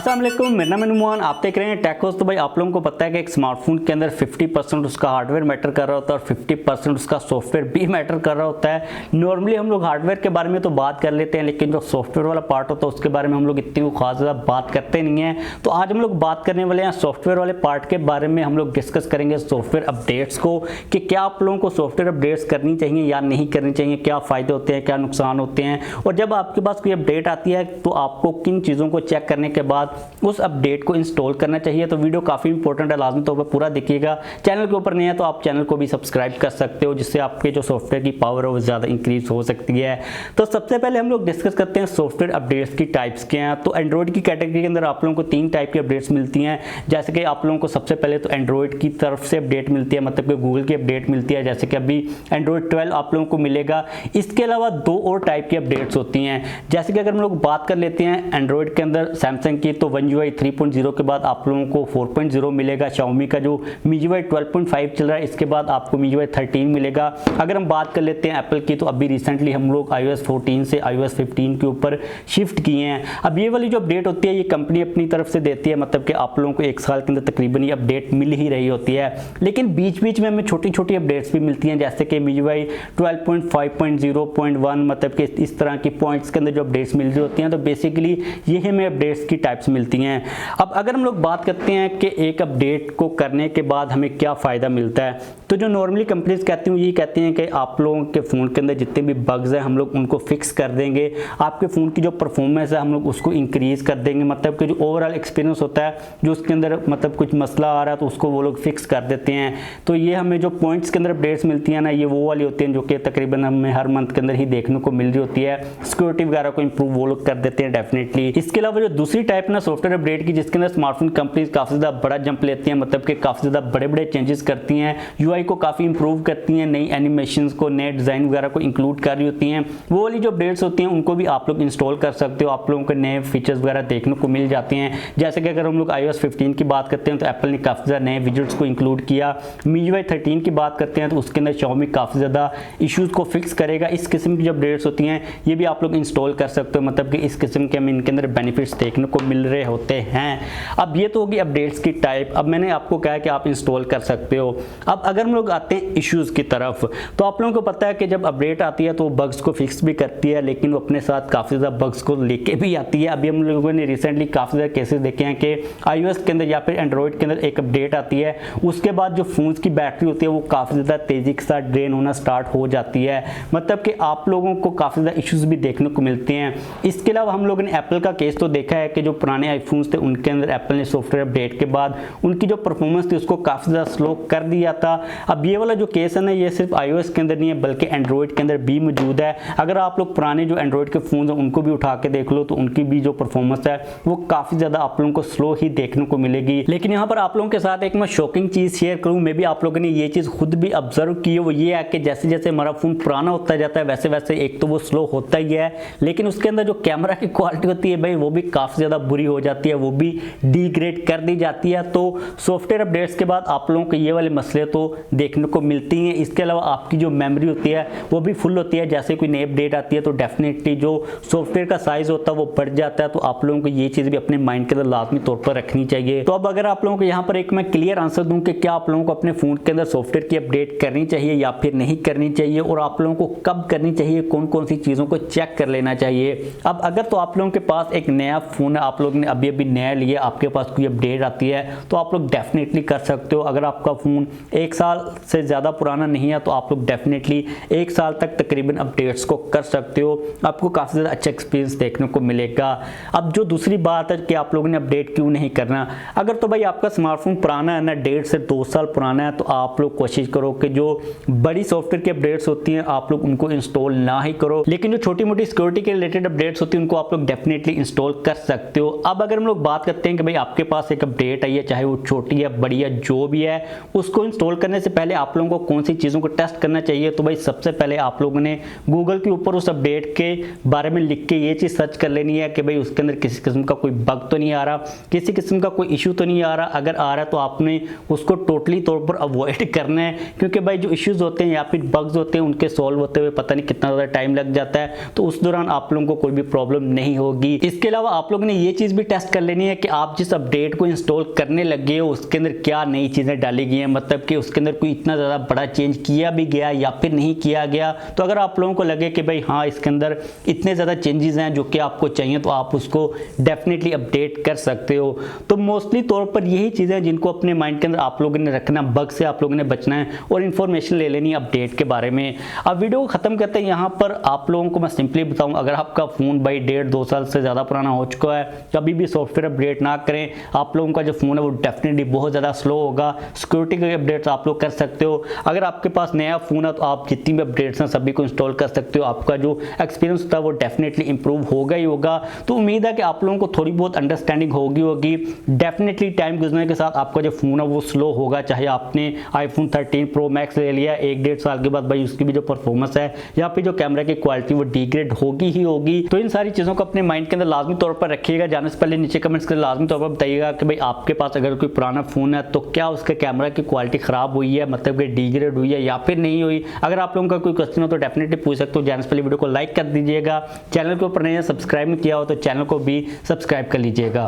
अस्सलाम वालेकुम, मेरा नाम है नुमान। आप देख रहे हैं टेक होस्ट। तो भाई आप लोगों को पता है कि एक स्मार्टफोन के अंदर 50% उसका हार्डवेयर मैटर कर रहा होता है और 50% उसका सॉफ्टवेयर भी मैटर कर रहा होता है। नॉर्मली हम लोग हार्डवेयर के बारे में तो बात कर लेते हैं, लेकिन जो सॉफ्टवेयर वाला पार्ट होता है उसके बारे में हम लोग इतनी खास ज़्यादा बात करते नहीं हैं। तो आज हम लोग बात करने वाले हैं सॉफ्टवेयर वाले पार्ट के बारे में। हम लोग डिस्कस करेंगे सॉफ्टवेयर अपडेट्स को कि क्या आप लोगों को सॉफ्टवेयर अपडेट्स करनी चाहिए या नहीं करनी चाहिए, क्या फ़ायदे होते हैं, क्या नुकसान होते हैं, और जब आपके पास कोई अपडेट आती है तो आपको किन चीज़ों को चेक करने के बाद उस अपडेट को इंस्टॉल करना चाहिए। तो वीडियो काफ़ी इंपॉर्टेंट है, लाजमी तौर पर पूरा देखिएगा। चैनल के ऊपर नहीं है तो आप चैनल को भी सब्सक्राइब कर सकते हो, जिससे आपके जो सॉफ्टवेयर की पावर है वो ज़्यादा इंक्रीज हो सकती है। तो सबसे पहले हम लोग डिस्कस करते हैं सॉफ्टवेयर अपडेट्स की टाइप्स क्या हैं। तो एंड्रॉइड की कैटेगरी के अंदर आप लोगों को 3 टाइप की अपडेट्स मिलती हैं। जैसे कि आप लोगों को सबसे पहले तो एंड्रॉइड की तरफ से अपडेट मिलती है, मतलब कि गूगल की अपडेट मिलती है, जैसे कि अभी एंड्रॉइड 12 आप लोगों को मिलेगा। इसके अलावा 2 और टाइप की अपडेट्स होती हैं। जैसे कि अगर हम लोग बात कर लेते हैं एंड्रॉइड के अंदर सैमसंग की, तो One UI 3.0 के बाद आप लोगों को 4.0 मिलेगा। Xiaomi का जो MIUI 12.5 चल रहा है, इसके बाद आपको MIUI 13 मिलेगा। अगर हम बात कर लेते हैं एप्पल की, तो अभी रिसेंटली हम लोग iOS 14 से iOS 15 के ऊपर शिफ्ट किए हैं। अब ये वाली जो अपडेट होती है ये कंपनी अपनी तरफ से देती है, मतलब कि आप लोगों को 1 साल के अंदर तकरीबन ये अपडेट मिल ही रही होती है। लेकिन बीच बीच में हमें छोटी छोटी अपडेट्स भी मिलती हैं, जैसे कि MIUI 12.5.0.1, मतलब कि इस तरह की पॉइंट्स के अंदर जो अपडेट्स मिल रही होती हैं। तो बेसिकली ये हमें अपडेट्स की टाइप्स मिलती हैं। अब अगर हम लोग बात करते हैं कि एक अपडेट को करने के बाद हमें क्या फ़ायदा मिलता है, तो जो नॉर्मली कंपनीज कहती हैं, यही कहती हैं कि आप लोगों के फ़ोन के अंदर जितने भी बग्स हैं हम लोग उनको फिक्स कर देंगे। आपके फ़ोन की जो परफॉर्मेंस है हम लोग उसको इंक्रीज़ कर देंगे, मतलब कि जो ओवरऑल एक्सपीरियंस होता है, जो उसके अंदर मतलब कुछ मसला आ रहा है तो उसको वो लोग फिक्स कर देते हैं। तो ये हमें जो पॉइंट्स के अंदर अपडेट्स मिलती हैं ना, ये वो वाली होती हैं जो कि तकरीबन हमें हर मंथ के अंदर ही देखने को मिल रही होती है। सिक्योरिटी वगैरह को इंप्रूव वो लोग कर देते हैं डेफिनेटली। इसके अलावा जो दूसरी टाइप ना सॉफ्टवेयर अपडेट की, जिसके अंदर स्मार्टफोन कंपनीज काफ़ी ज़्यादा बड़ा जंप लेती हैं, मतलब कि काफ़ी ज़्यादा बड़े बड़े चेंजेस करती हैं, UI को काफ़ी इंप्रूव करती हैं, नई एनिमेशंस को, नए डिज़ाइन वगैरह को इंक्लूड कर रही होती हैं। वो वाली जो अपडेट्स होती हैं उनको भी आप लोग इंस्टॉल कर सकते हो। आप लोगों को नए फीचर्स वगैरह देखने को मिल जाते हैं। जैसे कि अगर हम लोग iOS 15 की बात करते हैं तो एप्पल ने काफ़ी ज़्यादा नए विजेट्स को इंक्लूड किया। MIUI 13 की बात करते हैं तो उसके अंदर Xiaomi काफ़ी ज़्यादा इशूज़ को फिक्स करेगा। इस किस्म की जो अपडेट्स होती हैं ये भी आप लोग इंस्टॉल कर सकते हो, मतलब कि इस किस्म के हमें इनके अंदर बेनिफिट्स देखने को मिल रहे होते हैं। अब ये तो होगी अपडेट्स की टाइप। अब मैंने आपको कहा कि आप इंस्टॉल कर सकते हो। अब अगर हम लोग आते हैं इश्यूज़ की तरफ, तो आप लोगों को पता है कि जब अपडेट आती है तो बग्स को फिक्स भी करती है, लेकिन वो अपने साथ काफ़ी ज़्यादा बग्स को लेके भी आती है। अभी हम लोगों ने रिसेंटली काफ़ी ज़्यादा केसेस देखे हैं कि iOS के अंदर या फिर एंड्रॉइड के अंदर एक अपडेट आती है, उसके बाद जो फ़ोन्स की बैटरी होती है वो काफ़ी ज़्यादा तेज़ी के साथ ड्रेन होना स्टार्ट हो जाती है, मतलब कि आप लोगों को काफ़ी ज़्यादा इश्यूज़ भी देखने को मिलते हैं। इसके अलावा हम लोगों ने एप्पल का केस तो देखा है कि जो पुराने आईफोन्स थे उनके अंदर एप्पल ने सॉफ्टवेयर अपडेट के बाद उनकी जो परफॉर्मेंस थी उसको काफ़ी ज़्यादा स्लो कर दिया था। अब ये वाला जो केस है ना, ये सिर्फ iOS के अंदर नहीं है बल्कि एंड्रॉइड के अंदर भी मौजूद है। अगर आप लोग पुराने जो एंड्रॉइड के फ़ोन हैं उनको भी उठा के देख लो तो उनकी भी जो परफॉर्मेंस है वो काफ़ी ज़्यादा आप लोगों को स्लो ही देखने को मिलेगी। लेकिन यहाँ पर आप लोगों के साथ एक मैं शॉकिंग चीज़ शेयर करूँ, मे भी आप लोगों ने ये चीज़ खुद भी ऑब्जर्व की है। वो ये है कि जैसे जैसे हमारा फ़ोन पुराना होता जाता है वैसे वैसे एक तो वो स्लो होता ही है, लेकिन उसके अंदर जो कैमरा की क्वालिटी होती है भाई वो भी काफ़ी ज़्यादा बुरी हो जाती है, वो भी डिग्रेड कर दी जाती है। तो सॉफ्टवेयर अपडेट्स के बाद आप लोगों को ये वाले मसले तो देखने को मिलती हैं। इसके अलावा आपकी जो मेमोरी होती है वो भी फुल होती है। जैसे कोई नई अपडेट आती है तो डेफिनेटली जो सॉफ्टवेयर का साइज होता है वो बढ़ जाता है। तो आप लोगों को ये चीज़ भी अपने माइंड के अंदर लाजमी तौर पर रखनी चाहिए। तो अब अगर आप लोगों को यहाँ पर एक मैं क्लियर आंसर दूं कि क्या आप लोगों को अपने फ़ोन के अंदर सॉफ्टवेयर की अपडेट करनी चाहिए या फिर नहीं करनी चाहिए, और आप लोगों को कब करनी चाहिए, कौन कौन सी चीज़ों को चेक कर लेना चाहिए। अब अगर तो आप लोगों के पास एक नया फ़ोन है, आप लोग ने अभी अभी नया लिया, आपके पास कोई अपडेट आती है तो आप लोग डेफिनेटली कर सकते हो। अगर आपका फ़ोन 1 साल से ज़्यादा पुराना नहीं है तो आप लोग डेफिनेटली 1 साल तक तकरीबन अपडेट्स को कर सकते हो, आपको काफ़ी ज़्यादा अच्छा एक्सपीरियंस देखने को मिलेगा। अब जो दूसरी बात है कि आप लोगों ने अपडेट क्यों नहीं करना, अगर तो भाई आपका स्मार्टफोन पुराना है ना, 1.5 से 2 साल पुराना है, तो आप लोग कोशिश करो कि जो बड़ी सॉफ्टवेयर की अपडेट्स होती हैं आप लोग उनको इंस्टॉल ना ही करो, लेकिन जो छोटी मोटी सिक्योरिटी के रिलेटेड अपडेट्स होती हैं उनको आप लोग डेफिनेटली इंस्टॉल कर सकते हो। अब अगर हम लोग बात करते हैं कि भाई आपके पास एक अपडेट आई है, चाहे वो छोटी है बड़ी है जो भी है, उसको इंस्टॉल करने से पहले आप लोगों को कौन सी चीज़ों को टेस्ट करना चाहिए, तो भाई सबसे पहले आप लोगों ने गूगल के ऊपर उस अपडेट के बारे में लिख के ये चीज़ सर्च कर लेनी है कि भाई उसके अंदर किसी किस्म का कोई बग तो नहीं आ रहा, किसी किस्म का कोई इशू तो नहीं आ रहा। अगर आ रहा है तो आपने उसको टोटली तौर पर अवॉइड करना है, क्योंकि भाई जो इश्यूज होते हैं या फिर बग्स होते हैं उनके सॉल्व होते हुए पता नहीं कितना ज़्यादा टाइम लग जाता है, तो उस दौरान आप लोगों को कोई भी प्रॉब्लम नहीं होगी। इसके अलावा आप लोगों ने ये चीज़ भी टेस्ट कर लेनी है कि आप जिस अपडेट को इंस्टॉल करने लगे हो उसके अंदर क्या नई चीज़ें डाली गई हैं, मतलब कि उसके अंदर कोई इतना ज़्यादा बड़ा चेंज किया भी गया या फिर नहीं किया गया। तो अगर आप लोगों को लगे कि भाई हाँ इसके अंदर इतने ज़्यादा चेंजेस हैं जो कि आपको चाहिए, तो आप उसको डेफिनेटली अपडेट कर सकते हो। तो मोस्टली तौर पर यही चीज़ें जिनको अपने माइंड के अंदर आप लोगों ने रखना, बग से आप लोगों ने बचना है और इन्फॉर्मेशन ले लेनी है अपडेट के बारे में। अब वीडियो को ख़त्म करते हैं। यहाँ पर आप लोगों को मैं सिंपली बताऊँ, अगर आपका फ़ोन भाई 1.5-2 साल से ज़्यादा पुराना हो चुका है, कभी भी सॉफ्टवेयर अपडेट ना करें। आप लोगों का जो फ़ोन है वो डेफिनेटली बहुत ज़्यादा स्लो होगा। सिक्योरिटी के अपडेट्स आप लोग कर सकते हो। अगर आपके पास नया फ़ोन है तो आप जितनी भी अपडेट्स हैं सभी को इंस्टॉल कर सकते हो। आपका जो एक्सपीरियंस होता है वो डेफिनेटली इंप्रूव होगा ही होगा। तो उम्मीद है कि आप लोगों को थोड़ी बहुत अंडरस्टैंडिंग होगी। डेफिनेटली टाइम गुजरने के साथ आपका जो फ़ोन है वो स्लो होगा, चाहे आपने iPhone 13 Pro Max ले लिया 1-1.5 साल के बाद, भाई उसकी भी जो परफॉर्मेंस है या फिर जो कैमरा की क्वालिटी वो डिग्रेड होगी ही होगी। तो इन सारी चीज़ों को अपने माइंड के अंदर लाजमी तौर पर रखिएगा। जाने से पहले नीचे कमेंट्स कर लाजमी तौर पर बताइएगा कि भाई आपके पास अगर कोई पुराना फ़ोन है तो क्या उसके कैमरा की क्वालिटी ख़राब हुई है, मतलब कि डिग्रेड हुई है या फिर नहीं हुई। अगर आप लोगों का कोई क्वेश्चन हो तो डेफिनेटली पूछ सकते हो। जाने से पहले वीडियो को लाइक कर दीजिएगा। चैनल के ऊपर नहीं सब्सक्राइब नहीं किया हो तो चैनल को भी सब्सक्राइब कर लीजिएगा।